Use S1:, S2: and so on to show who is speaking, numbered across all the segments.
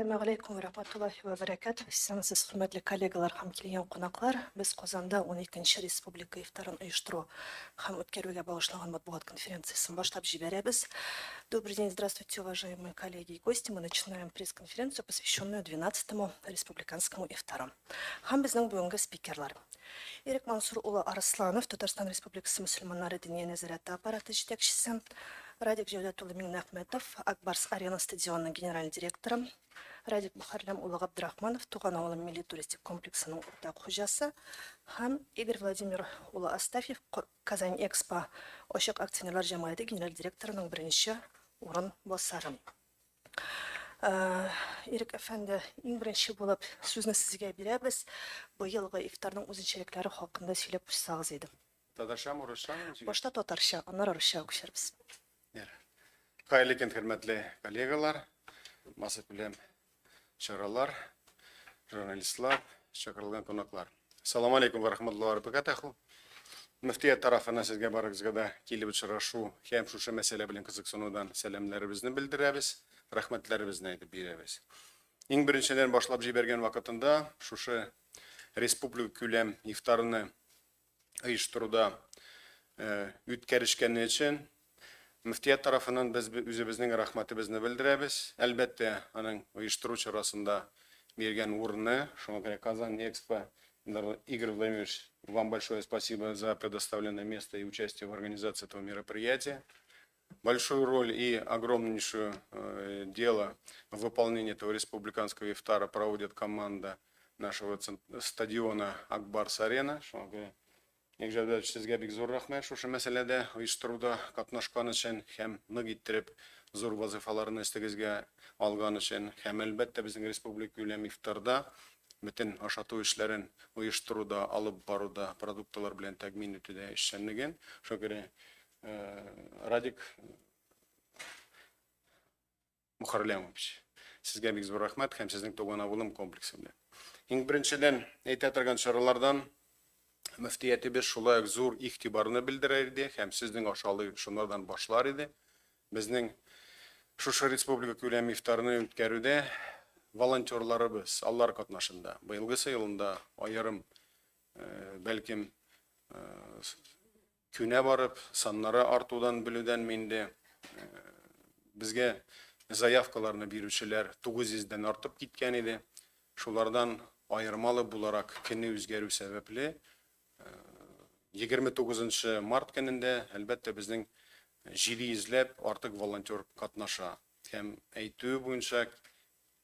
S1: Assalamu alaikum va rahmatullohi va barakatuh. Siz hurmatli kollegalar ham kelgan qonaqlar. Biz Qozonda 12-chi Respublika iftarini uyushtirish ham o'tkazishga bag'ishlangan matbuot konferensiyasini boshlab jiberamiz. Добрый день, здравствуйте, уважаемые коллеги и гости. Мы начинаем пресс-конференцию, посвященную 12-му республиканскому ифтару. Ham bizning bugungi spikerlar. Erik Mansur uli Arslанов, Татарстан Республикасы мусульманнары діни назараты аппараты жетекшісі, Радик Жевдатулы Минахметов, Акбарс Арена стадионының генеральный директоры, Радик Бухарлям улы Габдрахманов, Туған ауылы милли туристик комплексінің ортақ хожасы, һәм Игорь Владимир улы Астафьев, Казань Экспо Ошық акционерлар жамағаты генераль директорының бірінші орын басары. Ерік әфәнді, ең бірінші болып сөзіні сізге береміз. Бұйылғы ифтардың өзіншеліктері хақында сөйлеп қойсаңыз еді.
S2: Татаршам, орысшам?
S1: Башта татарша, анар орысша көшербіз.
S2: Қайырлы кен хөрмәтле коллегалар, масып білем шаралар, журналистлар, шақырылған қонақтар. Ассаламу алейкум ва рахматуллахи ва баракатуху. Мүфтият тарафынан сізге барыңызға келіп ұшырашу, һәм шушы мәселе белән кызыксынудан сәламләребезне белдерәбез, рәхмәтләребезне әйтеп бирәбез. Иң беренчедән башлап җибәргән вакытында шушы республика күләм ифтарны оештыруда үткәришкәне өчен Müftiyat tarafından biz özümüzün rahmetimizni bildirəbiz. Elbette aның uyuşturucu çarasında bergen урны, şuna göre Казань Экспо. Игорь Владимирович, вам большое спасибо за предоставленное место и участие в организации этого мероприятия. Большую роль и огромнейшее дело в выполнении этого республиканского ифтара проводит команда нашего стадиона Акбарс Арена. Ник жабдат сезгә бик зур рәхмәт шушы мәсьәләдә оештыруда катнашкан өчен һәм нык иттереп зур вазифаларны өстегезгә алган өчен һәм әлбәттә безнең республика күләм ифтарда бөтен ашату эшләрен оештыруда, алып баруда, продуктлар белән тәэмин итүдә эшчәнлеген. Шуңа күрә Радик Мухарлямович, сезгә бик зур рәхмәт һәм сезнең туган авылым комплексы белән. Иң беренчедән әйтә торган чаралардан Müftiyetimiz şulay zor ihtibarını bildirirdi. Hem sizin aşağı şunlardan başlar idi. Bizning şuşa Respublika күләм iftarını үткәрүдә волонтерларыбыз алар катнашында. Быелгысы елында айрым бәлким күнә барып, саннары артудан белүдән минде безгә заявкаларны бирүчеләр 900-дән артып киткән иде. Шулардан айырмалы буларак көне үзгәрү сәбәпле 29 март көнендә әлбәттә безнең 700-ләп артык волонтер катнаша. Һәм әйтү буенча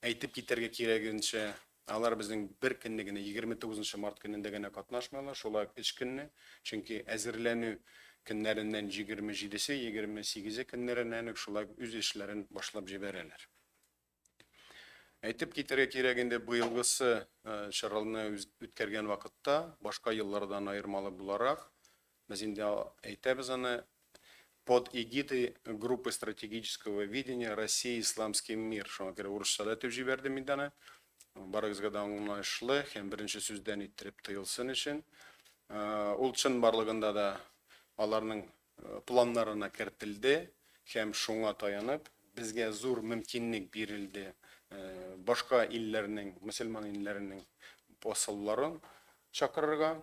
S2: әйтеп китәргә кирәгенчә алар безнең бер көнне 29 март көнендә генә катнашмыйлар, шулай 3 көнне, чөнки әзерләнү көннәреннән 27-се, 28-се көннәреннән шулай үз эшләрен башлап җибәрәләр. Әйтеп китәргә кирәгендә быелгысы чараларны үткәргән вакытта башка еллардан аермалы буларак без инде әйтәбез аны под эгидой группы стратегического видения России исламский мир. Шуңа күрә урысча да әйтеп җибәрдем инде аны. Барыгызга да аңлаешлы һәм беренче сүздән иттереп тыелсын өчен. Ул чын барлыгында да аларның планнарына кертелде һәм шуңа таянып безгә зур мөмкинлек бирелде. Башка илләрнең, мөселман илләренең посылларын чакырырга.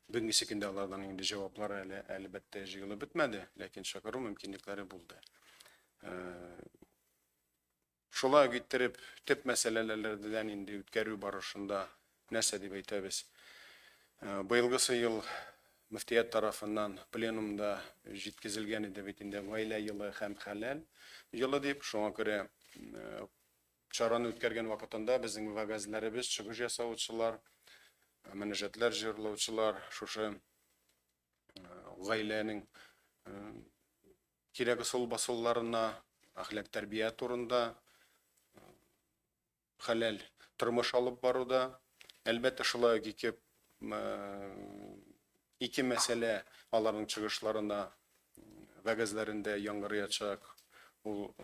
S2: Бүгенге көндә алардан инде җаваплар әлбәттә җыелып бетмәде, ләкин чакыру мөмкинлекләре булды. Шулай иттереп төп мәсьәләләрдән инде үткәрү барышында нәрсә дип әйтәбез. Быелгысы ел Müftiyat тарафыннан пленумда җиткезелгән иде бит инде гаилә елы һәм хәләл елы дип, шуңа күрә чараны үткәргән вакытында безнең вәгазьләребез, чыгыш ясаучылар, мөнәҗәтләр җырлаучылар шушы гаиләнең кирәк усул басулларына, әхлак тәрбия турында, хәләл тормыш алып баруда, әлбәттә шулай икеп ике мәсьәлә аларның чыгышларында, вәгазьләрендә яңгыраячак. Ул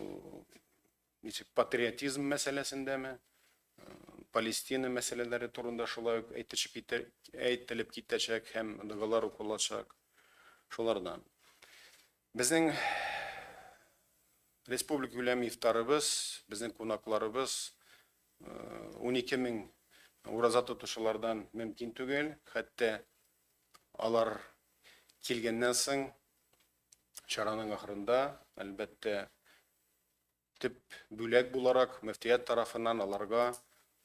S2: патриотизм мәсьәләсендәме, Палестина мәсьәләләре турында шулай әйтелеп китәчәк һәм дәгъвалар укылачак. Шулардан. Безнең республика күләм ифтарыбыз біздің қонақларыбыз 12 000 ураза тұтушылардан мөмкин түгел. Хәтта алар келгеннен соң шараның ақырында, әлбәттә, тип бүләк буларак мөфтият тарафынан аларга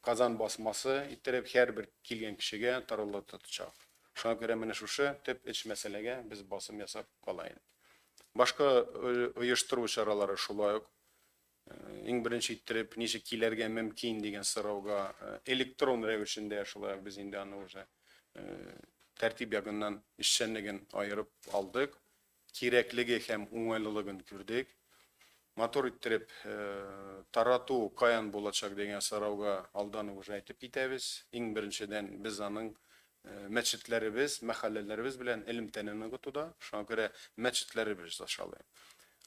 S2: Казан басмасы иттереп һәрбер килгән кешегә таралып тотачак. Шуңа күрә менә шушы төп эш мәсьәләгә без басым ясап калайын. Башка оештыру чаралары шулай ук. Иң беренче иттереп ничек килергә мөмкин дигән сорауга электрон рәвешендә шулай ук без инде аны уже тәртип ягыннан эшчәнлеген аерып алдык. Кирәклеге һәм уңайлылыгын күрдек. Мотор иттереп тарату каян булачак дигән сорауга алдан уже әйтеп китәбез. Иң беренчедән без аның мәчетләребез, мәхәлләләребез белән элемтәнен ныгытуда, шуңа күрә мәчетләребез ашалый.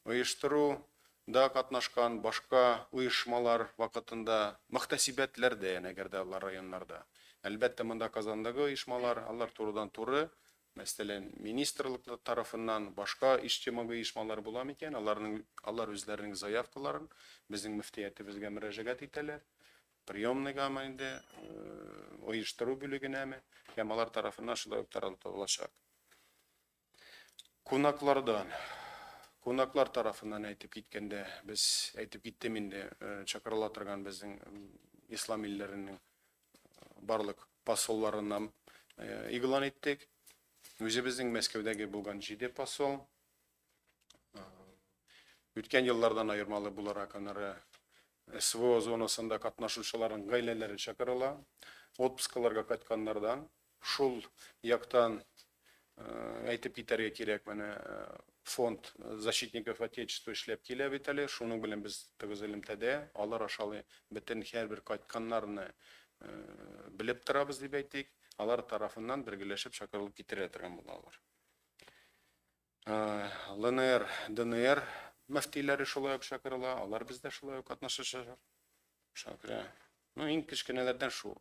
S2: Оештыруда катнашкан башка оешмалар вакытында мөхтәсибәтләр дә әгәр дә алар районнарда. Әлбәттә, монда Казандагы оешмалар, алар турыдан туры, мәсәлән, министрлык тарафыннан башка иҗтимагый оешмалар була микән, алар үзләренең заявкаларын безнең мөфтиятебезгә мөрәҗәгать итәләр. Приемныйга инде оештыру бүлегенәме, һәм алар тарафыннан шулай ук таралтылачак. Кунаклар тарафыннан әйтеп киткәндә, без әйтеп киттем инде, чакырыла торган безнең ислам илләренең барлык посолларынан игълан иттек. Үзебезнең Мәскәүдәге булган 7 посол. Үткән еллардан айырмалы буларак анары СВО зонасында катнашучыларның гаиләләре чакырыла. Отпускаларга кайтканнардан шул яктан әйтеп китәргә кирәк, менә фонд защитников отечества эшләп килә бит әле. Шуның белән без тыгыз элемтәдә алар ашалый бөтен һәрбер кайтканнарны белеп торабыз дип әйтик. Алар тарафыннан бергәләшеп чакырылып китерә торган булалар. ЛНР, ДНР мөфтиләре шулай ук чакырыла, алар бездә шулай ук катнашачак. Шакыра. Иң кечкенәләрдән шу.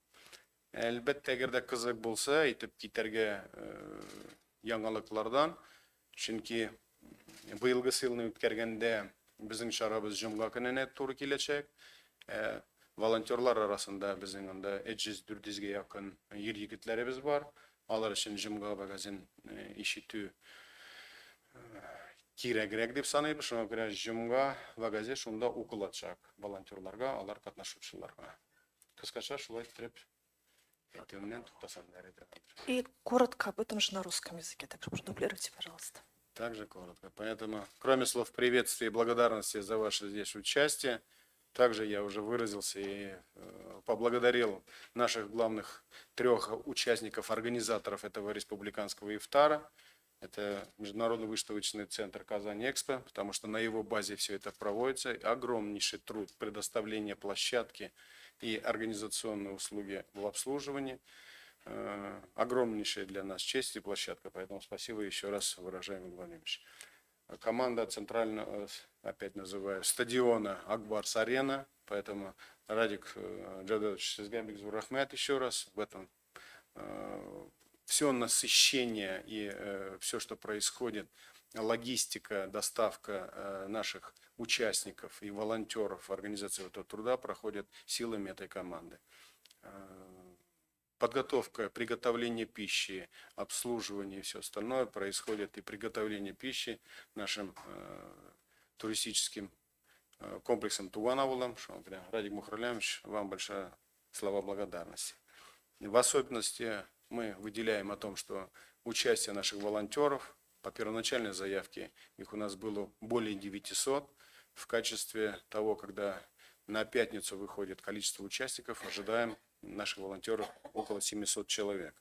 S2: Әлбәттә, әгәр дә кызык булса, әйтеп китәргә яңалыклардан, чөнки быелгы елны үткәргәндә безнең шарабыз җомга көненә туры киләчәк. Волонтерлар арасында безнең анда 300-400-гә якын ир-егетләребез бар. Алар өчен җомга вәгазен ишетү кирәгрәк дип саныйбыз. Шуңа күрә җомга вәгазе шунда укылачак волонтерларга, алар катнашучыларга. Кыскача шулай итеп әйтүемнән туктасам дәрәҗәдә.
S1: И коротко об этом же на русском языке, так что продублируйте, пожалуйста.
S2: Также коротко. Поэтому, кроме слов приветствия и благодарности за ваше здесь участие, также я уже выразился и поблагодарил наших главных 3 участников, организаторов этого республиканского ифтара. Это Международный выставочный центр Казань-Экспо, потому что на его базе все это проводится. Огромнейший труд предоставления площадки и организационные услуги в обслуживании. Огромнейшая для нас честь и площадка, поэтому спасибо еще раз, уважаемый Владимирович. Команда центрального, опять называю, стадиона Акбарс-Арена, поэтому Радик Джавдетович Сезгамбек Зурахмет еще раз в этом. Все насыщение и все, что происходит, логистика, доставка наших участников и волонтеров организации этого труда проходит силами этой команды. Подготовка, приготовление пищи, обслуживание и все остальное происходит, и приготовление пищи нашим туристическим комплексом Туган-Аулом. Радик Мухралямович, вам большая слова благодарности. В особенности мы выделяем о том, что участие наших волонтеров, по первоначальной заявке, их у нас было более 900, в качестве того, когда на пятницу выходит количество участников, ожидаем наших волонтеров около 700 человек.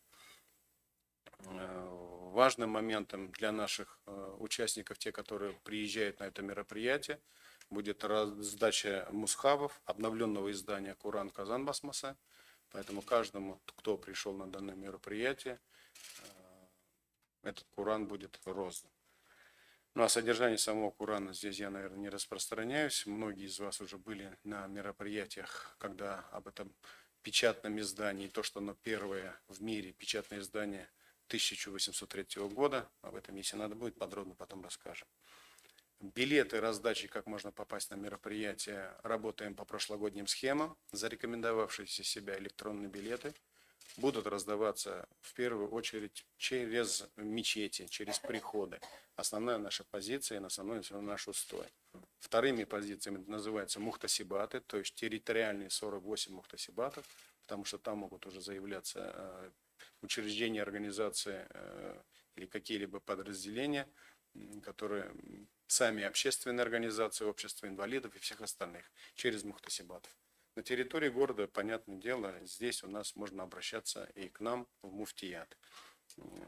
S2: Важным моментом для наших участников, те, которые приезжают на это мероприятие, будет раздача мусхабов, обновленного издания Куран Казан Басмасы. Поэтому каждому, кто пришел на данное мероприятие, этот Куран будет роздан. Ну, о содержании самого Курана здесь я, наверное, не распространяюсь. Многие из вас уже были на мероприятиях, когда об этом печатном издании, то, что оно первое в мире печатное издание 1803 года, об этом, если надо будет, подробно потом расскажем. Билеты раздачи, как можно попасть на мероприятие, работаем по прошлогодним схемам. Зарекомендовавшиеся себя электронные билеты будут раздаваться в первую очередь через мечети, через приходы. Основная наша позиция, основной наш устой. Вторыми позициями называются мухтасибаты, то есть территориальные 48 мухтасибатов, потому что там могут уже заявляться учреждения, организации или какие-либо подразделения, которые сами общественные организации, общество инвалидов и всех остальных, через мухтасибатов. На территории города, понятное дело, здесь у нас можно обращаться и к нам в муфтият,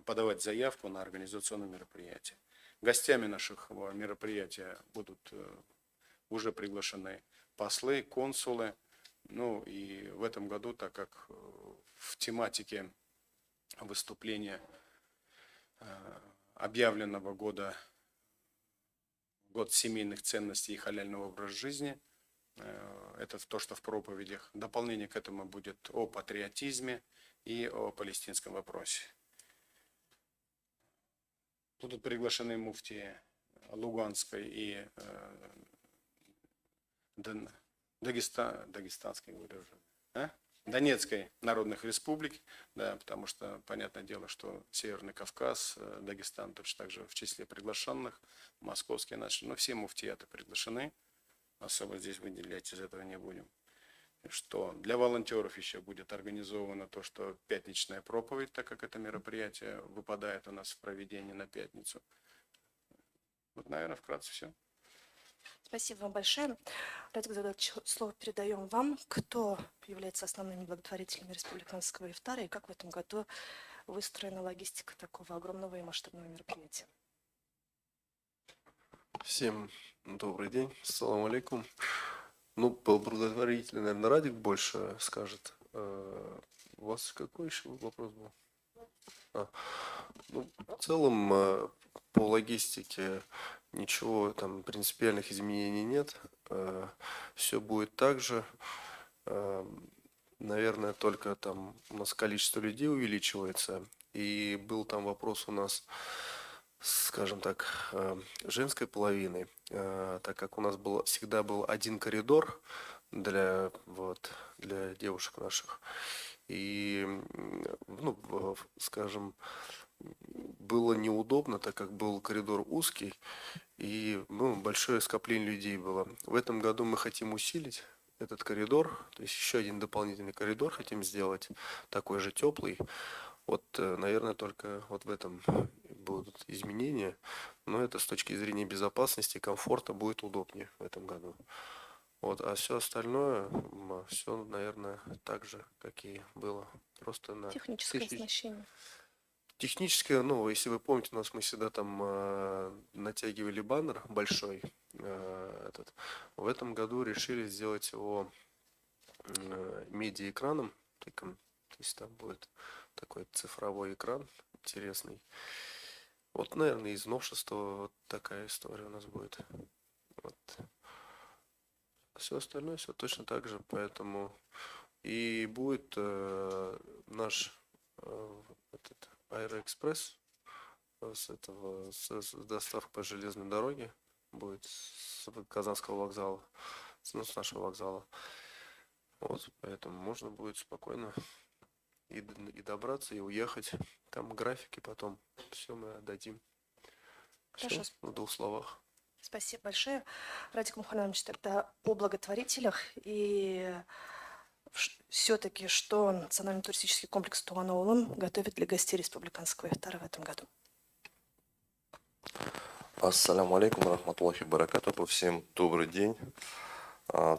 S2: подавать заявку на организационное мероприятие. Гостями наших мероприятия будут уже приглашены послы, консулы. Ну и в этом году, так как в тематике выступления объявленного года, год семейных ценностей и халяльного образа жизни, это то, что в проповедях. Дополнение к этому будет о патриотизме и о палестинском вопросе. Будут приглашены муфтии Луганской и Дагестанской, говорю уже, Донецкой народных республик, да, потому что, понятное дело, что Северный Кавказ, Дагестан точно так же в числе приглашенных, московские наши, но все муфтияты приглашены, особо здесь выделять из этого не будем. Что для волонтеров еще будет организовано то, что пятничная проповедь, так как это мероприятие выпадает у нас в проведении на пятницу. Вот, наверное, вкратце все.
S1: Спасибо вам большое. Радик Загадович, слово передаем вам. Кто является основными благотворителями республиканского ифтара и как в этом году выстроена логистика такого огромного и масштабного мероприятия?
S3: Всем добрый день, ассаламу алейкум. Ну, по благотворителю, наверное, Радик больше скажет. У вас какой еще вопрос был? Ну, в целом, по логистике ничего там принципиальных изменений нет. Все будет так же. Наверное, только там у нас количество людей увеличивается. И был там вопрос у нас, скажем так, женской половины, так как у нас всегда был один коридор для девушек наших. И, ну, скажем, было неудобно, так как был коридор узкий и большое скопление людей было. В этом году мы хотим усилить этот коридор, то есть еще один дополнительный коридор хотим сделать, такой же теплый. Вот, наверное, только вот в этом будут изменения, но это с точки зрения безопасности, комфорта будет удобнее в этом году. Вот, а все остальное, все, наверное, так же, как и было. Просто на
S1: Техническое оснащение.
S3: Техническое, ну, если вы помните, у нас мы всегда там натягивали баннер большой, этот. В этом году решили сделать его медиаэкраном, таким, то есть там будет такой цифровой экран интересный. Вот, наверное, из новшества вот такая история у нас будет. Вот. Все остальное все точно так же, поэтому и будет наш этот Аэроэкспресс с доставкой по железной дороге будет с Казанского вокзала, с нашего вокзала. Вот, поэтому можно будет спокойно и добраться, и уехать. Там графики потом все мы отдадим.
S1: Хорошо.
S3: Все в двух словах.
S1: Спасибо большое. Радик Муханович, тогда о благотворителях и все-таки, что Национальный туристический комплекс Туган-Оулым готовит для гостей республиканского ифтара в этом году?
S4: Ассаляму алейкум, рахматуллахи баракатуху. Всем добрый день.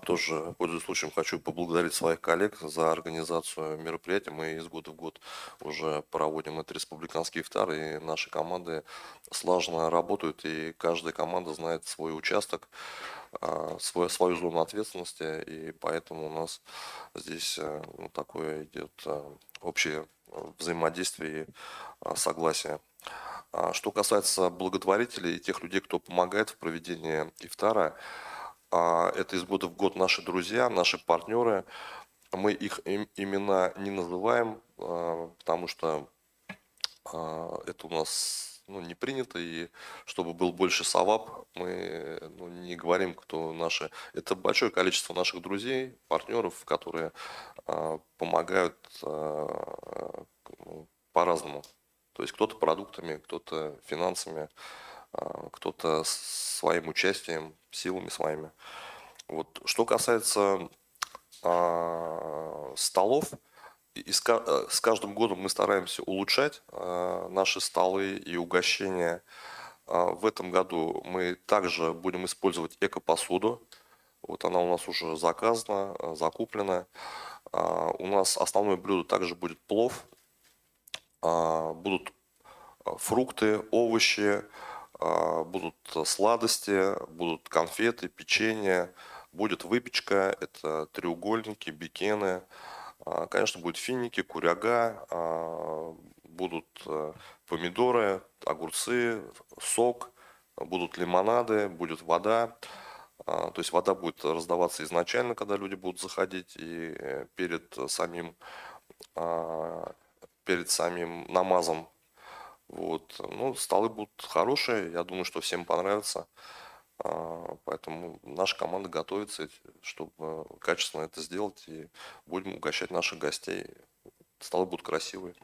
S4: Тоже, пользуясь случаем, хочу поблагодарить своих коллег за организацию мероприятия. Мы из года в год уже проводим этот республиканский ифтар, и наши команды слаженно работают, и каждая команда знает свой участок, свою зону ответственности, и поэтому у нас здесь такое идет общее взаимодействие и согласие. Что касается благотворителей и тех людей, кто помогает в проведении ифтара, это из года в год наши друзья, наши партнеры. Мы их имена не называем, потому что это у нас не принято, и чтобы был больше савап, мы не говорим, кто наши. Это большое количество наших друзей, партнеров, которые помогают по-разному. То есть кто-то продуктами, кто-то финансами, кто-то своим участием, силами своими. Вот. Что касается столов, с каждым годом мы стараемся улучшать наши столы и угощения. В этом году мы также будем использовать эко-посуду. Вот она у нас уже заказана, закуплена. У нас основное блюдо также будет плов. Будут фрукты, овощи, будут сладости, будут конфеты, печенье, будет выпечка, это треугольники, бекены, конечно, будут финики, куряга, будут помидоры, огурцы, сок, будут лимонады, будет вода. То есть вода будет раздаваться изначально, когда люди будут заходить, и перед самим намазом. Вот. Ну, столы будут хорошие, я думаю, что всем понравится. Поэтому наша команда готовится, чтобы качественно это сделать, и будем угощать наших гостей. Столы будут красивые.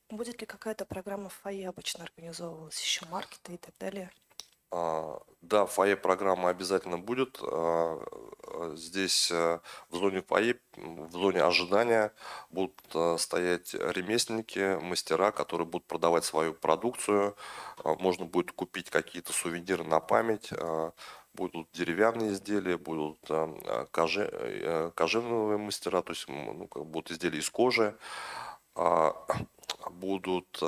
S1: Будет ли какая-то программа в фойе обычно организовывалась, еще маркеты и так далее?
S4: Да, фойе программа обязательно будет. Здесь в зоне фойе, в зоне ожидания будут стоять ремесленники, мастера, которые будут продавать свою продукцию. Можно будет купить какие-то сувениры на память. Будут деревянные изделия, будут кожевенные мастера, то есть будут изделия из кожи, будут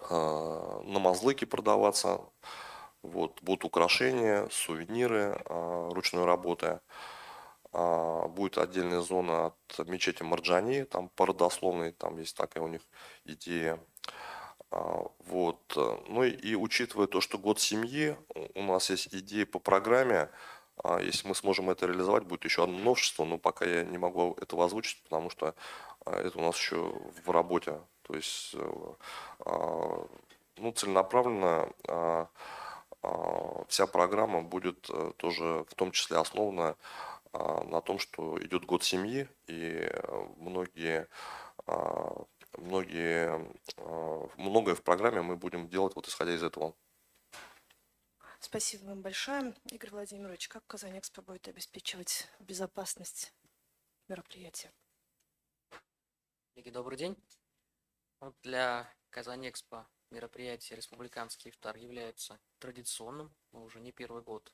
S4: намазлыки продаваться. Вот, будут украшения, сувениры ручной работы. Будет отдельная зона от мечети Марджани, там по родословной, там есть такая у них идея. Вот. Ну и учитывая то, что год семьи, у нас есть идеи по программе. Если мы сможем это реализовать, будет еще одно новшество, но пока я не могу этого озвучить, потому что это у нас еще в работе. То есть целенаправленно вся программа будет тоже в том числе основана на том, что идет год семьи, и многое в программе мы будем делать вот исходя из этого.
S1: Спасибо вам большое. Игорь Владимирович, как Казань-Экспо будет обеспечивать безопасность мероприятия?
S5: Коллеги, добрый день. Вот для Казань-Экспо мероприятие «Республиканский ифтар» является традиционным. Мы уже не первый год,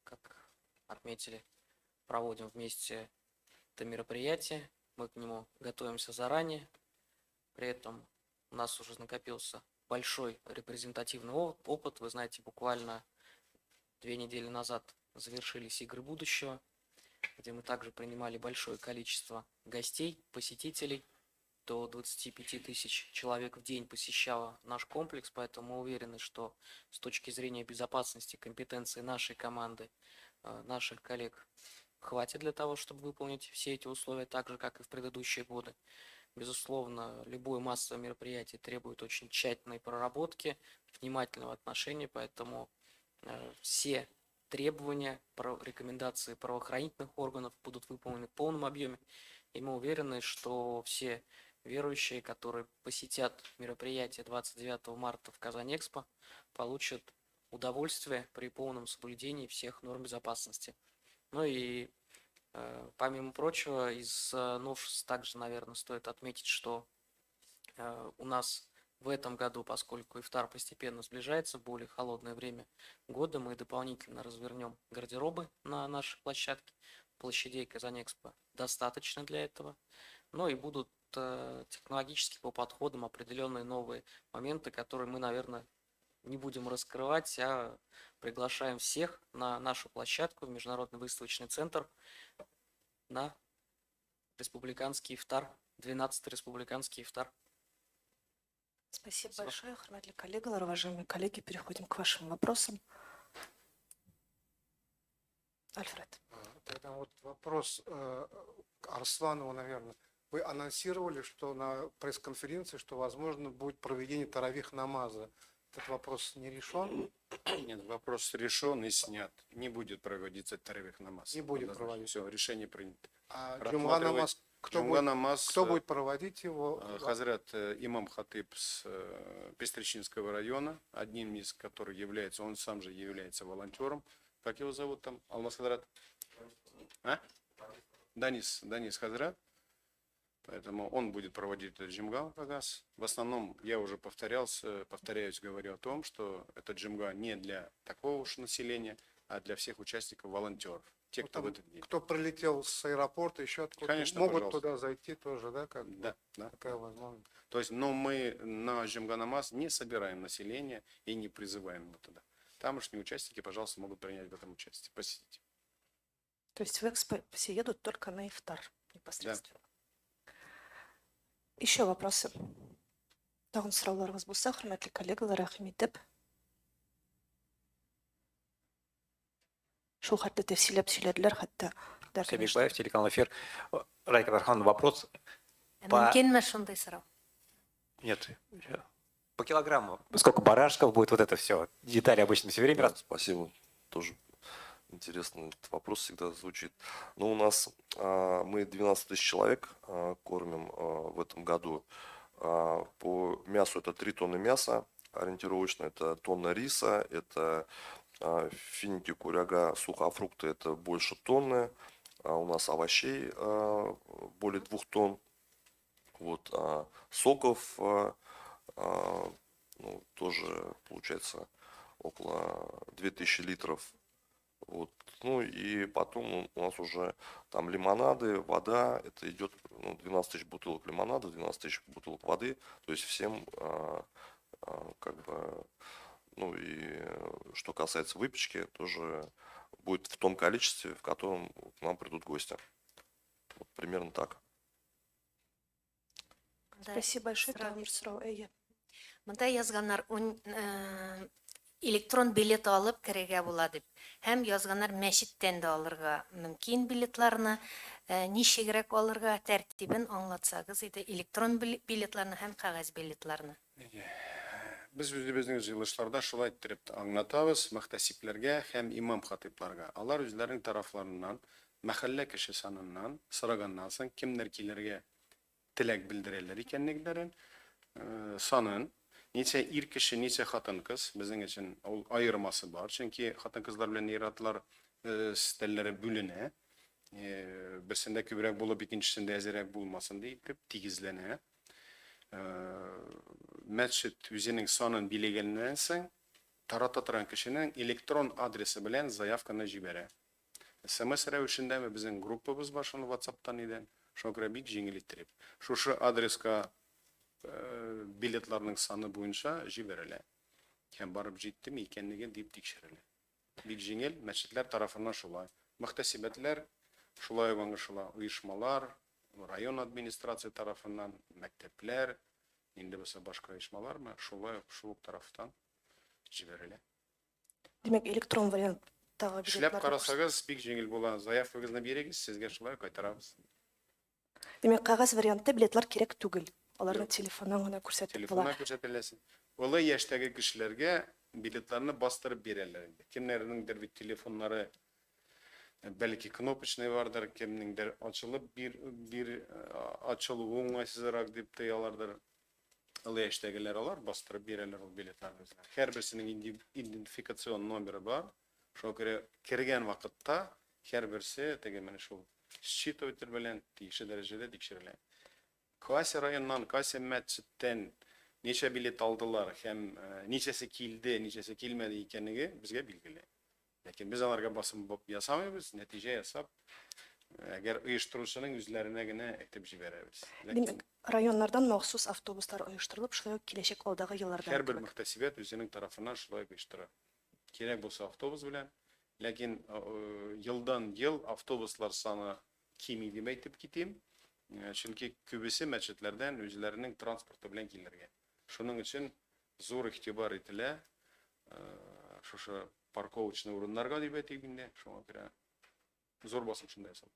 S5: как отметили, проводим вместе это мероприятие. Мы к нему готовимся заранее. При этом у нас уже накопился большой репрезентативный опыт. Вы знаете, буквально 2 недели назад завершились игры будущего, где мы также принимали большое количество гостей, посетителей. До 25 тысяч человек в день посещало наш комплекс, поэтому мы уверены, что с точки зрения безопасности, компетенции нашей команды, наших коллег хватит для того, чтобы выполнить все эти условия, так же, как и в предыдущие годы. Безусловно, любое массовое мероприятие требует очень тщательной проработки, внимательного отношения, поэтому все требования, рекомендации правоохранительных органов будут выполнены в полном объеме, и мы уверены, что все верующие, которые посетят мероприятие 29 марта в Казань-Экспо, получат удовольствие при полном соблюдении всех норм безопасности. Ну и помимо прочего, из новшеств также, наверное, стоит отметить, что у нас в этом году, поскольку ифтар постепенно сближается в более холодное время года, мы дополнительно развернем гардеробы на нашей площадке. Площадей Казань-Экспо достаточно для этого. Ну и будут технологически по подходам определенные новые моменты, которые мы, наверное, не будем раскрывать, а приглашаем всех на нашу площадку в Международный выставочный центр на республиканский ифтар, 12-й республиканский ифтар.
S1: Спасибо большое, хурматли коллегалар, уважаемые коллеги. Переходим к вашим вопросам. Альфред.
S6: Тогда вот вопрос к Арсланову, наверное. Вы анонсировали, что на пресс-конференции, что возможно будет проведение таравих намаза. этот вопрос не решен.
S2: Нет, вопрос решен и снят. Не будет проводиться таравих намаз.
S6: Не будет проводиться.
S2: Все, решение принято.
S6: А
S2: Рассматривать
S6: Джумга намаз,
S2: Джумга намаз,
S6: кто будет проводить его?
S2: Хазрат имам Хатыб с Пестричинского района, одним из которых является, он сам же является волонтером. Как его зовут там? Алмаз Хазрат? А? Данис Хазрат. Поэтому он будет проводить этот джимга как раз. В основном, я уже повторяюсь, говорю о том, что этот джимга не для такого уж населения, а для всех участников, волонтеров. Те, кто в этот день.
S6: Кто прилетел с аэропорта, еще откуда
S2: Конечно,
S6: могут
S2: пожалуйста.
S6: туда зайти тоже, да? Как бы
S2: Да.
S6: такая возможность.
S2: То есть, но мы на джимга намаз не собираем население и не призываем его туда. Тамошние участники, пожалуйста, могут принять в этом участие, посетить.
S1: То есть в экспо все едут только на ифтар непосредственно. Еще вопросы? Тагын сұрауларыңыз болса, хөрмәтле коллегалар, рәхмәт итеп. Шул хәтле тәфсилләп сөйләделәр, хәтта дәртен
S7: Бекбаев, телеканал «Эфир». Райка Тархан, вопрос. По-
S8: Мөмкинме шундай сорау?
S7: Нет. По килограмму. Сколько барашков будет вот это все? Детали обычно все время
S4: Да, спасибо. Тоже интересный этот вопрос всегда звучит. Ну, у нас мы 12 тысяч человек кормим в этом году. По мясу это 3 тонны мяса ориентировочно, это тонна риса, это финики, курага, сухофрукты, это больше тонны. У нас овощей более 2 тонн. Вот, соков ну, тоже получается около 2000 литров. Вот. Ну и потом у нас уже там лимонады, вода, это идет 12 тысяч бутылок лимонада, 12 тысяч бутылок воды, то есть всем как бы, ну и что касается выпечки, тоже будет в том количестве, в котором к нам придут гости. Вот примерно так.
S1: Спасибо большое.
S8: Сразу.
S1: Тагын бер сорау. Әйе.
S8: Монда язганнар электрон билет алып керергә була дип. Һәм язганнар мәчеттән дә алырга мөмкин билетларны. Ничегрәк алырга тәртибен аңлатсагыз иде. Электрон билетларны һәм кагаз билетларны.
S2: Біз өзіміздің жиылышларда шулай иттереп аңлатабыз мөхтәсипләргә һәм имам хатибларга. Алар үзләренең тарафларыннан, мәхәллә кеше саныннан сораганнан соң кемнәр килергә теләк белдерәләр икәнлекләрен, санын, ничә ир кеше, ничә хатын кыз, безнең өчен ул аермасы бар. Чөнки хатын кызлар белән ир-атлар стәлләре бүленә. Берсендә күбрәк булып, икенчесендә әзрәк булмасын дип тигезләнә. Мәчет үзенең санын билегәннән соң тарата торган кешенең электрон адресы белән заявканы җибәрә. СМС рәвешендәме безнең группабыз бар, шуны WhatsApp-тан идән, шуңа бик җиңел иттереп. Шушы адреска билетларның саны буенча җибәрелә. Һәм барып җиттеме икәнлеген дип тикшерелә. Бик җиңел, мәчетләр тарафыннан шулай. Мөхтәсибәтләр шулай аңлашыла, оешмалар, район администрация тарафыннан, мәктәпләр, инде булса башка оешмалармы, шулай шул тарафтан җибәрелә.
S1: Демәк, электрон варианттагы
S2: Эшләп
S1: билетлар.
S2: карасагыз, бик җиңел була. Заявкагызны бирегез, сезгә шулай кайтарабыз.
S1: Демәк, кагаз вариантта билетлар кирәк түгел. Аларны
S2: Юк.
S1: телефоннан гына күрсәтеп
S2: Телефонна
S1: була.
S2: күрсәтеләсен. Олы яшьтәге кешеләргә билетларны бастырып бирәләр инде. Кемнәрнеңдер бит телефоннары бәлки кнопочный вардыр, кемнеңдер ачылып бир ачылу уңайсызрак дип тыялардыр. Олы яшьтәгеләр алар бастырып бирәләр ул билетларны. Һәрберсенең идентификацион номеры бар. Шуңа күрә кергән вакытта һәрберсе теге менә шул считыватель белән тиешле дәрәҗәдә тикшерелә. Кайсы районнан, кайсы мәчеттән ничә билет алдылар һәм ничәсе килде, ничәсе килмәде икәнлеге безгә билгеле. Ләкин без аларга басым ясамыйбыз, нәтиҗә ясап, әгәр оештыручының үзләренә генә әйтеп җибәрәбез.
S1: Демәк, районнардан махсус автобуслар оештырылып, шулай ук киләчәк алдагы елларда.
S2: Һәрбер мөхтәсибәт үзенең тарафыннан шулай оештыра. Кирәк булса автобус белән, ләкин елдан ел автобуслар саны кими дип әйтеп китим. Чөнки күбесе мәчетләрдән үзләренең транспорты белән килергә. Шуның өчен зур игътибар ителә шушы парковочный урыннарга дип әйтик инде, шуңа күрә зур басым шунда ясалган.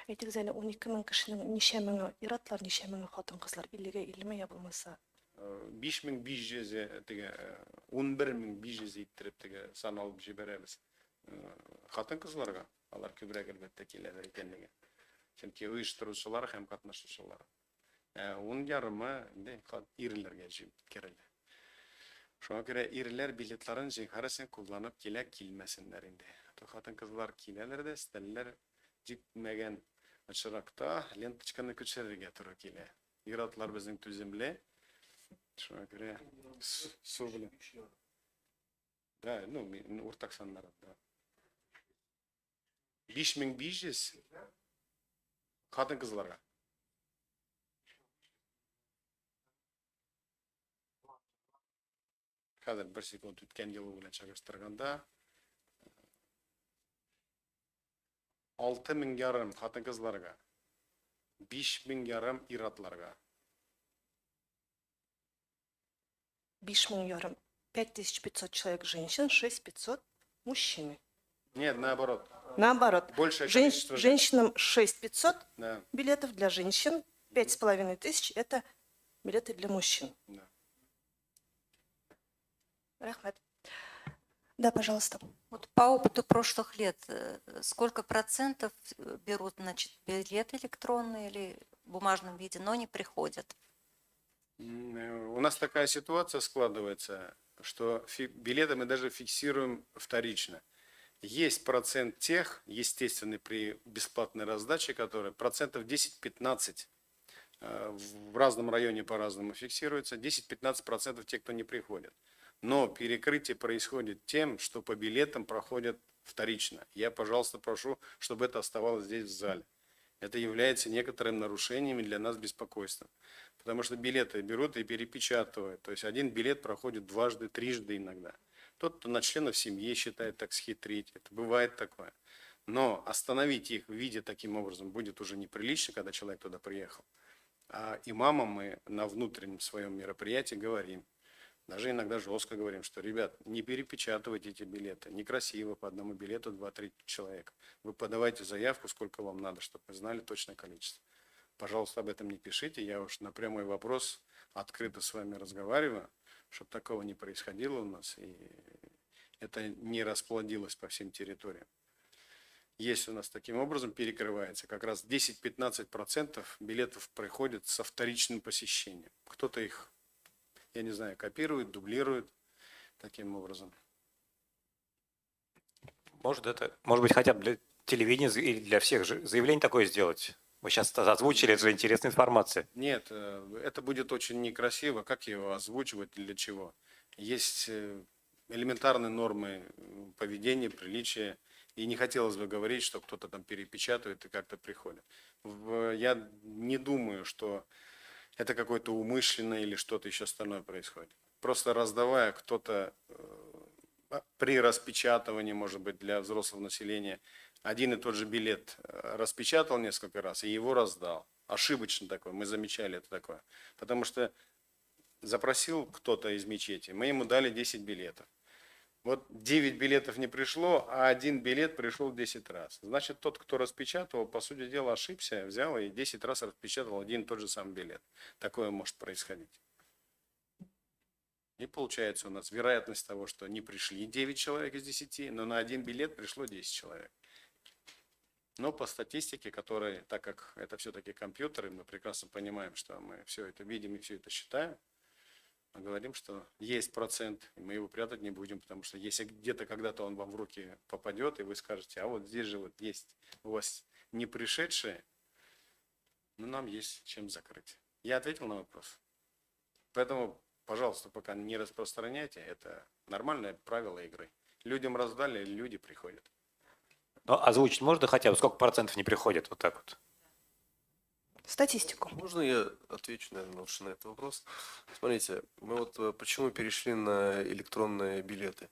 S1: Әйтегез әле 12 мең кешенең ничә меңе ир-атлар, ничә меңе хатын-кызлар, 50-гә 50 я булмаса
S2: 5500 теге 11500 иттереп теге сан алып жиберебез. Хатын кызларга алар көбрәк әлбәттә киләләр икәнлеге. Чөнки оештыручылар һәм катнашучылар. 10,5 инде ирләргә керәләр. Шуңа күрә ирләр билетларын җиһарәсен кулланып килә килмәсеннәр инде. Хатын кызлар киләләр дә стәлләр җитмәгән очракта ленточканы күчерергә туры килә. Иратлар безнең түземле. Шуңа күрә су белән. Да, ну, уртак саннар, да. 5500 хатын кызларга. Хәзер 1 секунд үткән ел белән чагыштырганда 6500 хатын кызларга, 5500 иратларга.
S1: 5500, 5500 человек женщин, 6500 мужчины.
S2: Нет, наоборот.
S1: Наоборот,
S2: Большее количество.
S1: женщинам 6500
S2: Да,
S1: билетов для женщин, 5500 это билеты для мужчин.
S2: да.
S1: Рахмет. Да, пожалуйста.
S9: Вот по опыту прошлых лет, сколько процентов берут, значит, билеты электронные или в бумажном виде, но не приходят?
S2: У нас такая ситуация складывается, что билеты мы даже фиксируем вторично. Есть процент тех, естественный при бесплатной раздаче, которые процентов 10-15 в разном районе по-разному фиксируется, 10-15% тех, кто не приходит. Но перекрытие происходит тем, что по билетам проходят вторично. Я, пожалуйста, прошу, чтобы это оставалось здесь в зале. Это является некоторым нарушением и для нас беспокойством. Потому что билеты берут и перепечатывают. То есть один билет проходит дважды, трижды иногда. Тот, кто на членов семьи считает так схитрить, это бывает такое. Но остановить их в виде таким образом будет уже неприлично, когда человек туда приехал. А имамам мы на внутреннем своем мероприятии говорим, даже иногда жестко говорим, что, ребят, не перепечатывайте эти билеты. Некрасиво по одному билету 2-3 человека. Вы подавайте заявку, сколько вам надо, чтобы мы знали точное количество. Пожалуйста, об этом не пишите. Я уж на прямой вопрос открыто с вами разговариваю, чтобы такого не происходило у нас. И это не расплодилось по всем территориям. Если у нас таким образом перекрывается, как раз 10-15% билетов приходят со вторичным посещением. Кто-то их, я не знаю, копирует, дублирует таким образом.
S7: Может быть, хотя бы для телевидения или для всех же заявление такое сделать? Вы сейчас озвучили, это же интересная информация.
S2: Нет, это будет очень некрасиво. Как его озвучивать, для чего? Есть элементарные нормы поведения, приличия. И не хотелось бы говорить, что кто-то там перепечатывает и как-то приходит. Я не думаю, что это какое-то умышленное или что-то еще остальное происходит. Просто раздавая, кто-то при распечатывании, может быть, для взрослого населения, один и тот же билет распечатал несколько раз и его раздал. Ошибочно такое, мы замечали это такое. Потому что запросил кто-то из мечети, мы ему дали 10 билетов. Вот 9 билетов не пришло, а один билет пришел 10 раз. Значит, тот, кто распечатывал, по сути дела, ошибся, взял и 10 раз распечатал один и тот же самый билет. Такое может происходить. И получается у нас вероятность того, что не пришли 9 человек из 10, но на один билет пришло 10 человек. Но по статистике, которая, так как это все-таки компьютеры, мы прекрасно понимаем, что мы все это видим и все это считаем, мы говорим, что есть процент, и мы его прятать не будем, потому что если где-то когда-то он вам в руки попадет, и вы скажете, а вот здесь же вот есть у вас не пришедшие, ну нам есть чем закрыть. Я ответил на вопрос. Поэтому, пожалуйста, пока не распространяйте, это нормальное правило игры. Людям раздали, люди приходят.
S7: Но озвучить можно хотя бы, сколько процентов не приходит вот так вот?
S1: Статистику.
S3: Можно я отвечу, наверное, лучше на этот вопрос? Смотрите, мы вот почему перешли на электронные билеты?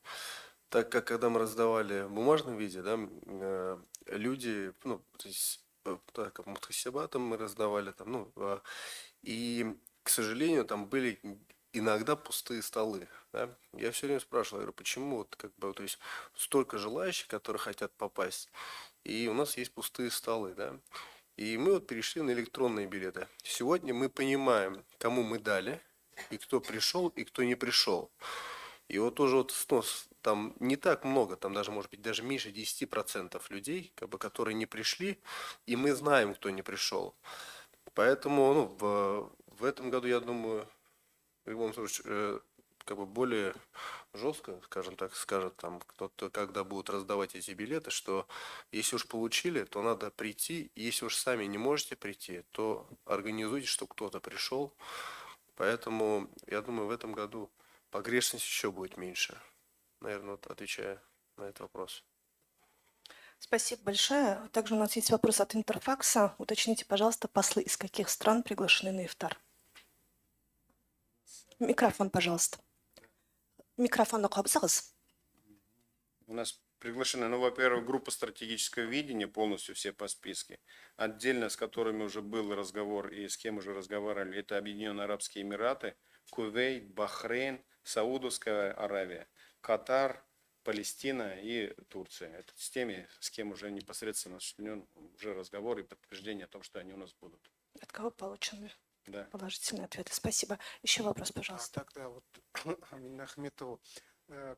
S3: Так как когда мы раздавали в бумажном виде, да, люди, ну, то есть, так как в Мутхасиба там мы раздавали, там, ну, и, к сожалению, там были иногда пустые столы. Да? Я все время спрашивал, я говорю, почему вот как бы, то есть столько желающих, которые хотят попасть, и у нас есть пустые столы, да. И мы вот перешли на электронные билеты. Сегодня мы понимаем, кому мы дали и кто пришел, и кто не пришел. И вот тоже вот там не так много, там даже, может быть, даже меньше 10% людей, как бы, которые не пришли, и мы знаем, кто не пришел. Поэтому, ну, в этом году, я думаю, в любом случае, как бы более жестко, скажем так, скажет там кто-то, когда будут раздавать эти билеты, что если уж получили, то надо прийти, и если уж сами не можете прийти, то организуйте, чтобы кто-то пришел. Поэтому, я думаю, в этом году погрешность еще будет меньше. Наверное, вот отвечая на этот вопрос.
S1: Спасибо большое. Также у нас есть вопрос от Интерфакса. Уточните, пожалуйста, послы из каких стран приглашены на ифтар? Микрофон, пожалуйста. Микрофон нақабысығыз.
S2: У нас приглашены, ну, во-первых, группа стратегического видения, полностью все по списке. Отдельно, с которыми уже был разговор и с кем уже разговаривали, это Объединенные Арабские Эмираты, Кувейт, Бахрейн, Саудовская Аравия, Катар, Палестина и Турция. Это с теми, с кем уже непосредственно осуществлен уже разговор и подтверждение о том, что они у нас будут.
S1: От кого получены
S2: Да.
S1: положительные ответы? Спасибо. Еще вопрос, пожалуйста.
S6: Тогда вот Амина Ахметову.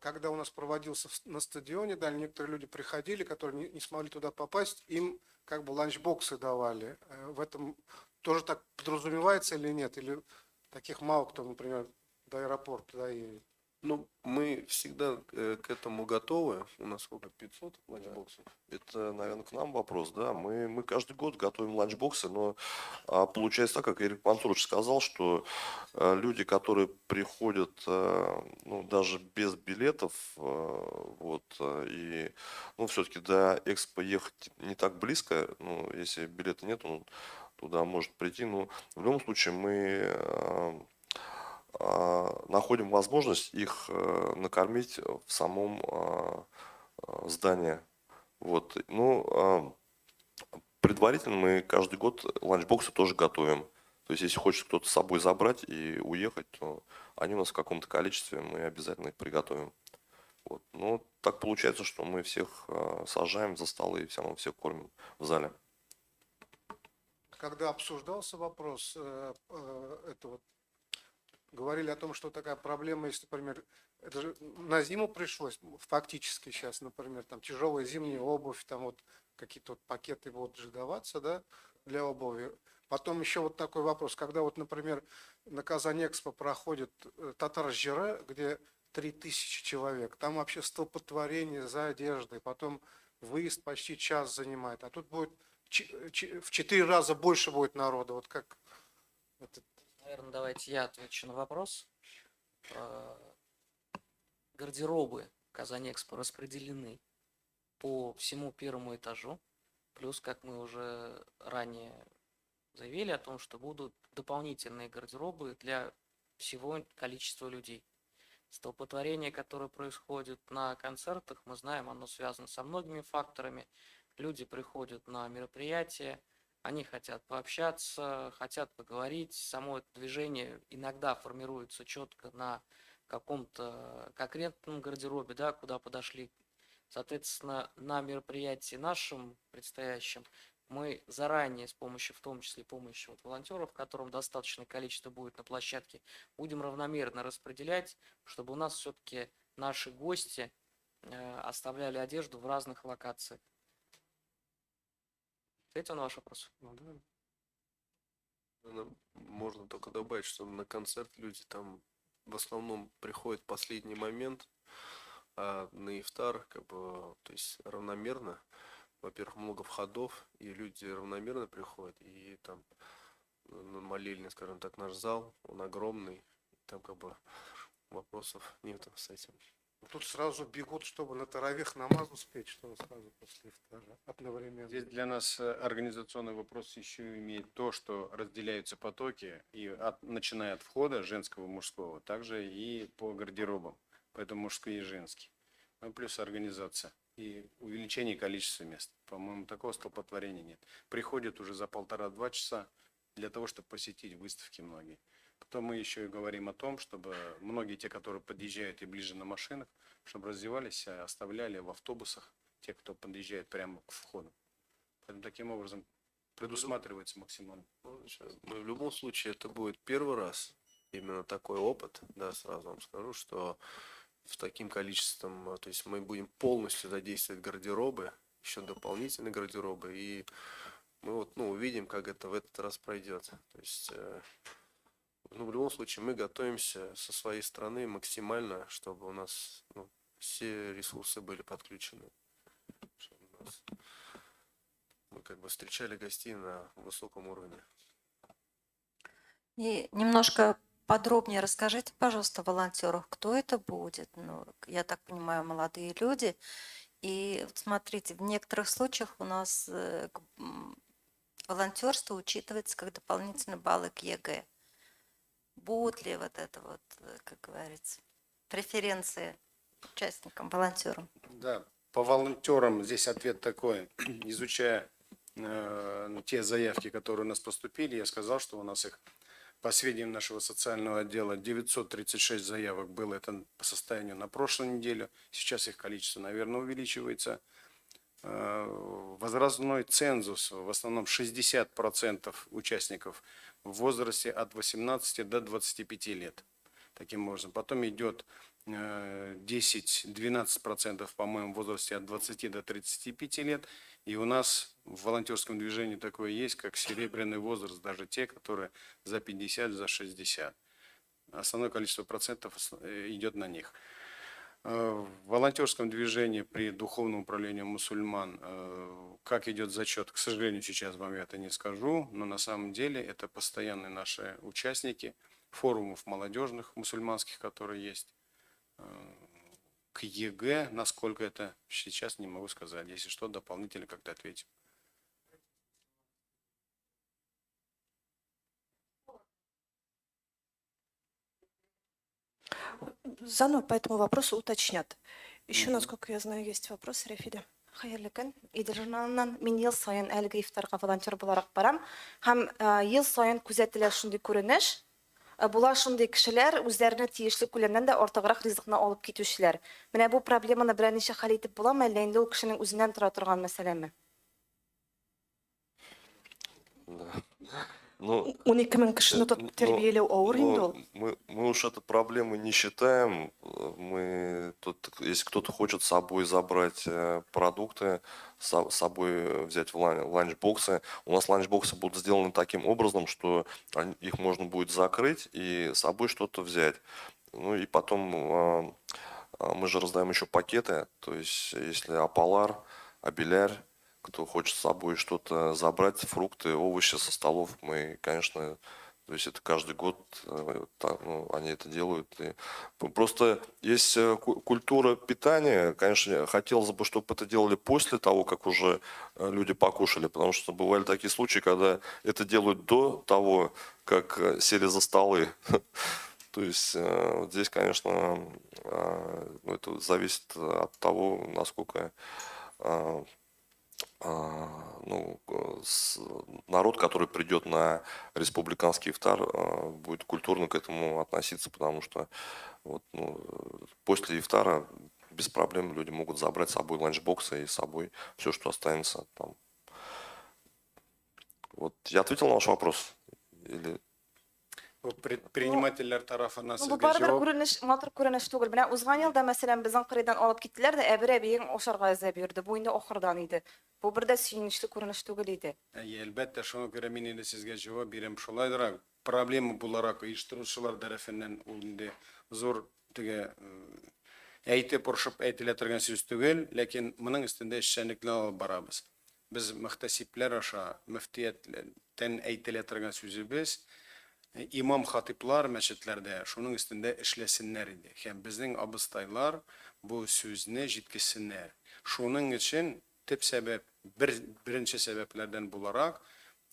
S6: Когда у нас проводился на стадионе, да, некоторые люди приходили, которые не смогли туда попасть, им как бы ланчбоксы давали. В этом тоже так подразумевается или нет? Или таких мало кто, например, до аэропорта доедет?
S3: Ну, мы всегда к этому готовы. У нас сколько, 500 ланчбоксов?
S4: Это, наверное, к нам вопрос, да. Мы каждый год готовим ланчбоксы, но получается так, как Эрик Мансурович сказал, что люди, которые приходят, ну, даже без билетов, вот, и, ну, все-таки до Экспо ехать не так близко, ну, если билета нет, он туда может прийти, но в любом случае мы находим возможность их накормить в самом здании. Вот. Ну, предварительно мы каждый год ланчбоксы тоже готовим. То есть, если хочет кто-то с собой забрать и уехать, то они у нас в каком-то количестве, мы обязательно их приготовим. Вот. Но так получается, что мы всех сажаем за столы и все равно всех кормим в зале.
S6: Когда обсуждался вопрос, это вот говорили о том, что такая проблема, если, например, это же на зиму пришлось, фактически сейчас, например, там тяжелая зимняя обувь, там вот какие-то вот пакеты будут же даваться, да, для обуви. Потом еще вот такой вопрос, когда вот, например, на Казань-Экспо проходит Татар-Жира, где 3000 человек, там вообще столпотворение за одеждой, потом выезд почти час занимает, а тут будет в 4 раза больше будет народа, вот как это.
S5: Наверное, давайте я отвечу на вопрос. Гардеробы Казань-Экспо распределены по всему первому этажу. Плюс, как мы уже ранее заявили о том, что будут дополнительные гардеробы для всего количества людей. Столпотворение, которое происходит на концертах, мы знаем, оно связано со многими факторами. Люди приходят на мероприятия, они хотят пообщаться, хотят поговорить. Само это движение иногда формируется четко на каком-то конкретном гардеробе, да, куда подошли. Соответственно, на мероприятии нашем предстоящем мы заранее с помощью, в том числе помощью вот волонтеров, которым достаточное количество будет на площадке, будем равномерно распределять, чтобы у нас все-таки наши гости оставляли одежду в разных локациях. Ответил на ваш вопрос?
S6: Ну, да.
S3: Наверное, можно только добавить, что на концерт люди там в основном приходят в последний момент, а на ифтар, как бы, то есть равномерно. Во-первых, много входов, и люди равномерно приходят, и там молельный, скажем так, наш зал, он огромный, там как бы вопросов нет с этим.
S6: Тут сразу бегут, чтобы на таравих намаз успеть, что сразу после ифтара одновременно.
S2: Здесь для нас организационный вопрос еще имеет то, что разделяются потоки, и начиная от входа женского и мужского, также и по гардеробам, поэтому мужские и женские. Ну, плюс организация и увеличение количества мест. По-моему, такого столпотворения нет. Приходят уже за 1,5-2 часа для того, чтобы посетить выставки многие. Потом мы еще и говорим о том, чтобы многие те, которые подъезжают и ближе на машинах, чтобы раздевались, оставляли в автобусах те, кто подъезжает прямо к входу. Поэтому таким образом предусматривается максимально.
S3: Ну, в любом случае это будет первый раз, именно такой опыт, да, сразу вам скажу, что с таким количеством, то есть мы будем полностью задействовать гардеробы, еще дополнительные гардеробы, и мы вот, ну, увидим, как это в этот раз пройдет. То есть, ну, в любом случае, мы готовимся со своей стороны максимально, чтобы у нас, ну, все ресурсы были подключены, чтобы мы как бы встречали гостей на высоком уровне.
S9: И немножко подробнее расскажите, пожалуйста, о волонтерах, кто это будет? Ну, я так понимаю, молодые люди. И вот смотрите, в некоторых случаях у нас волонтерство учитывается как дополнительные баллы к ЕГЭ. Будут ли вот это вот, как говорится, преференции участникам, волонтерам?
S2: Да, по волонтерам здесь ответ такой. Изучая те заявки, которые у нас поступили, я сказал, что у нас их, по сведениям нашего социального отдела, 936 заявок было это по состоянию на прошлой неделе. Сейчас их количество, наверное, увеличивается. Возрастной цензус, в основном 60% участников в возрасте от 18 до 25 лет. Таким образом. Потом идет 10-12%, по-моему, в возрасте от 20 до 35 лет. И у нас в волонтерском движении такое есть, как серебряный возраст, даже те, которые за 50, за 60. Основное количество процентов идет на них. В волонтерском движении при Духовном управлении мусульман, как идет зачет, к сожалению, сейчас вам я это не скажу, но на самом деле это постоянные наши участники форумов молодежных мусульманских, которые есть. К ЕГЭ, насколько это сейчас не могу сказать. Если что, дополнительно как-то ответим.
S1: Заново по этому вопросу уточнят. Еще, насколько я знаю, есть вопрос, Рефида.
S10: Хәерле көн. Идел журналынан мин ел сайын әлеге ифтарга волонтер буларак барам. Һәм ел сайын күзәтелә шундый күренеш. Була шундый кешеләр үзләренә тиешле күләмнән дә артыграк ризыкны алып китүчеләр. Менә бу проблеманы берәр ничә хәл итеп буламы, әллә инде ул кешенең үзеннән тора торган мәсьәләме?
S4: Да. Ну,
S1: 12 мең кешене тотып тәрбияләү авыр инде ул.
S4: мы уж эту проблему не считаем. Мы тут, если кто-то хочет с собой забрать продукты, с собой взять в ланчбоксы, у нас ланчбоксы будут сделаны таким образом, что их можно будет закрыть и с собой что-то взять. Ну и потом мы же раздаем еще пакеты, то есть если Аполлар, Абелярь, кто хочет с собой что-то забрать, фрукты, овощи со столов, мы, конечно, то есть это каждый год они это делают. И просто есть культура питания, конечно, хотелось бы, чтобы это делали после того, как уже люди покушали, потому что бывали такие случаи, когда это делают до того, как сели за столы. То есть здесь, конечно, это зависит от того, насколько народ, который придет на республиканский ифтар, будет культурно к этому относиться, потому что вот, после ифтара без проблем люди могут забрать с собой ланчбоксы и с собой все, что останется там. Вот я ответил на ваш вопрос? Или...
S2: Предпринимательләр тарафынан
S10: Бу
S2: сезгә
S10: барыбер
S2: җавап.
S10: күренеш, матур күренеш түгел. Менә узган елда мәсәлән безнең кырыйдан алып киттеләр дә әбер әбиең ошарга әзәп йөрде. Бу инде ахырдан иде. Бу бер дә сөенечле күренеш түгел иде.
S2: Әлбәттә, шуңа күрә мин инде сезгә җавап бирәм. Шулайдыр, проблема буларак оештыручылар тарафыннан ул инде зур теге әйтеп уршып әйтелә торган сүз түгел, ләкин моның өстендә эшчәнлекне алып барабыз. Без мөхтәсипләр аша мөфтияттән әйтелә торган сүзебез имам хатиплар мәчетләрдә шуның өстендә эшләсеннәр иде. Һәм безнең абыстайлар бу сүзне җиткезсеннәр. Шуның өчен төп сәбәп, беренче сәбәпләрдән буларак,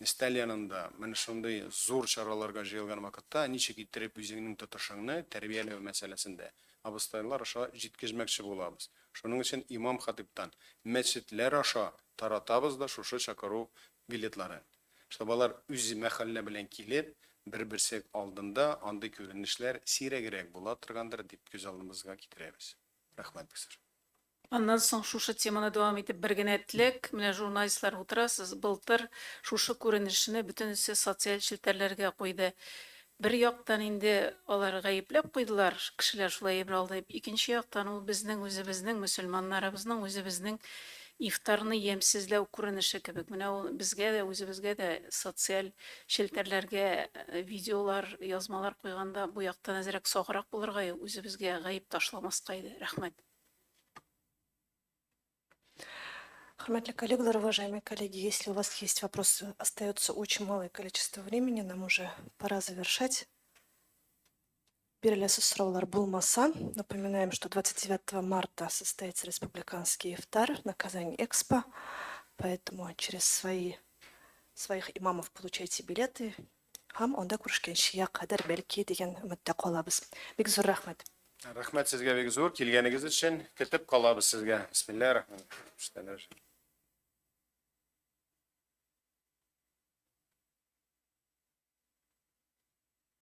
S2: стәл янында менә шундый зур чараларга җыелган вакытта ничек иттереп үзеңнең тотышыңны тәрбияләү мәсьәләсендә абыстайлар аша җиткезмәкче булабыз. Шуның өчен имам хатиптан мәчетләр аша таратабыз да шушы чакыру билетларын. Чтобы алар үз мәхәллә белән килеп, бер-берсе алдында андый күренешләр сирәгрәк була торгандыр дип күз алдыбызга китерәбез. Рәхмәт бик.
S11: Аннан соң шушы теманы дәвам итеп бер генә теләк, менә журналистлар утырасыз, былтыр шушы күренешне бөтенесе социаль челтәрләргә куйды. бер яктан инде алар гаепләп куйдылар, кешеләр шулай әйбер алды дип. Икенче яктан ул безнең үзебезнең мөселманнарыбызның үзебезнең ифтарны ямьсезләү күренеше кебек. Менә ул безгә дә үзебезгә дә социаль челтәрләргә видеолар, язмалар куйганда бу яктан әзрәк саграк булырга, үзебезгә гаеп ташламаска иде. Рәхмәт.
S1: Хөрмәтле коллегалар, уважаемые коллеги, если у вас есть вопросы, остается очень малое количество времени, нам уже пора завершать. Биреләсе сораулар булмаса, напоминаем, что 29 марта состоится республиканский ифтар на Казань Экспо, поэтому через своих имамов получайте билеты. Һәм анда күрешкәнчегә кадәр бәлки дигән өметтә калабыз. Бик зур рәхмәт.
S2: Рәхмәт сезгә бик зур килгәнегез өчен. Көтеп калабыз сезгә. Бисмиллаһир рахманир рахим.